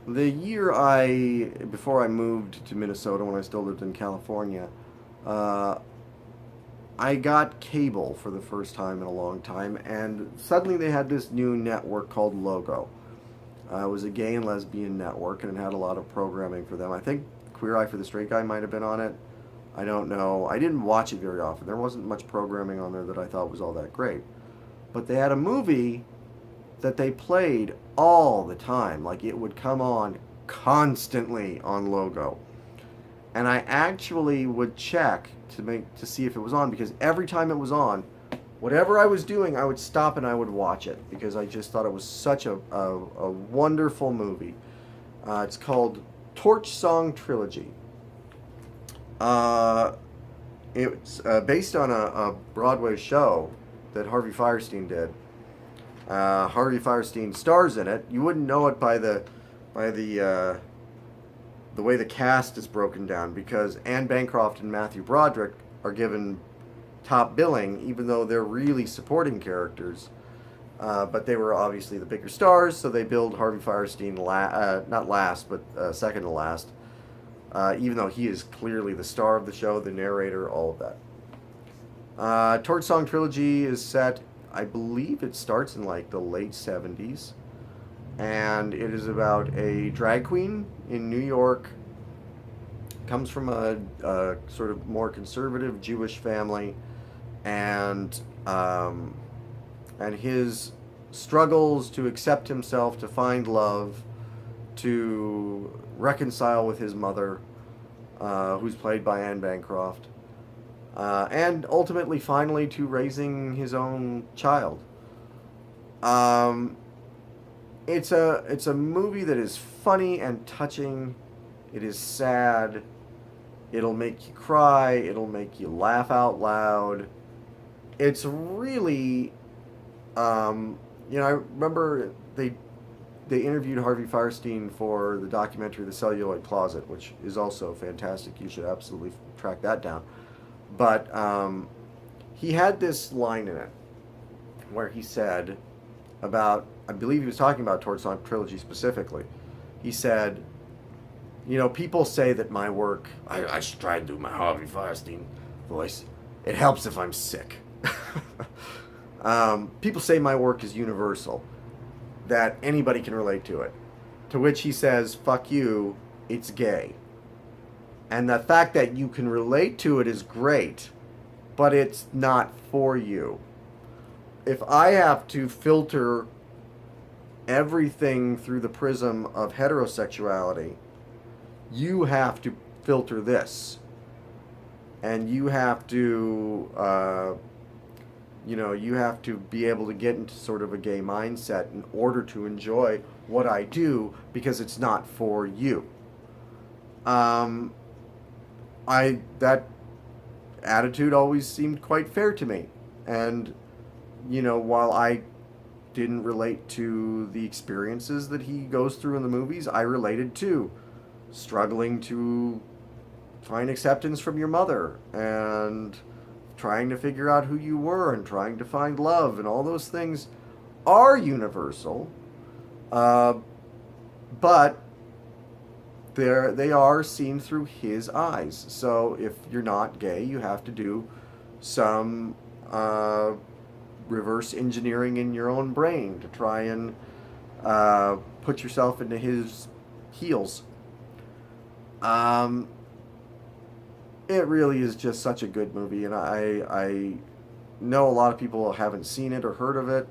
The before I moved to Minnesota when I still lived in California, uh, I got cable for the first time in a long time, and suddenly they had this new network called Logo. It was a gay and lesbian network, and it had a lot of programming for them. I think Queer Eye for the Straight Guy might have been on it. I don't know. I didn't watch it very often. There wasn't much programming on there that I thought was all that great. But they had a movie that they played all the time. Like it would come on constantly on Logo. And I actually would check to see if it was on because every time it was on, whatever I was doing, I would stop and I would watch it because I just thought it was such a wonderful movie. It's called Torch Song Trilogy. Uh, it's based on a Broadway show that Harvey Firestein did. Harvey Firestein stars in it. You wouldn't know it by the way the cast is broken down because Anne Bancroft and Matthew Broderick are given top billing, even though they're really supporting characters. But they were obviously the bigger stars, so they billed Harvey Firestein not last, but second to last. Even though he is clearly the star of the show, the narrator, all of that. Torch Song Trilogy is set, I believe it starts in like the late 70s. And it is about a drag queen in New York. Comes from a sort of more conservative Jewish family. And, and his struggles to accept himself, to find love, to reconcile with his mother, who's played by Anne Bancroft, and ultimately, finally, to raising his own child. Um, it's a movie that is funny and touching. It is sad. It'll make you cry. It'll make you laugh out loud. It's really, I remember they interviewed Harvey Firestein for the documentary The Celluloid Closet, which is also fantastic. You should absolutely track that down. But he had this line in it where he said about, I believe he was talking about Torch Song Trilogy specifically. He said, people say that my work, I should try and do my Harvey Firestein voice. It helps if I'm sick. People say my work is universal, that anybody can relate to it. To which he says, fuck you, it's gay. And the fact that you can relate to it is great, but it's not for you. If I have to filter everything through the prism of heterosexuality, you have to filter this. And you have to, you have to be able to get into sort of a gay mindset in order to enjoy what I do because it's not for you. That attitude always seemed quite fair to me. And, while I didn't relate to the experiences that he goes through in the movies, I related to struggling to find acceptance from your mother and trying to figure out who you were and trying to find love, and all those things are universal. But they are seen through his eyes. So if you're not gay, you have to do some reverse engineering in your own brain to try and put yourself into his heels. It really is just such a good movie, and I know a lot of people haven't seen it or heard of it,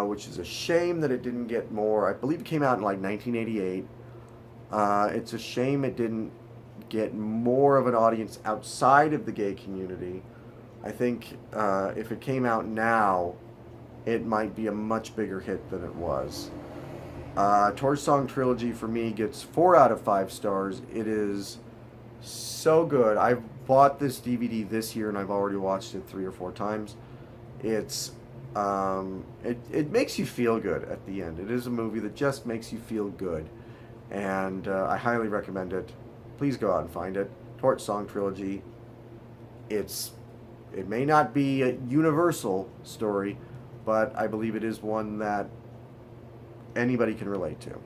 which is a shame that it didn't get more. I believe it came out in like 1988. It's a shame it didn't get more of an audience outside of the gay community. I think if it came out now, it might be a much bigger hit than it was. Torch Song Trilogy for me gets 4 out of 5 stars. It is so good. I've bought this DVD this year and I've already watched it 3 or 4 times. It's it makes you feel good at the end. It is a movie that just makes you feel good, and I highly recommend it. Please go out and find it. Torch Song Trilogy. It may not be a universal story, but I believe it is one that anybody can relate to.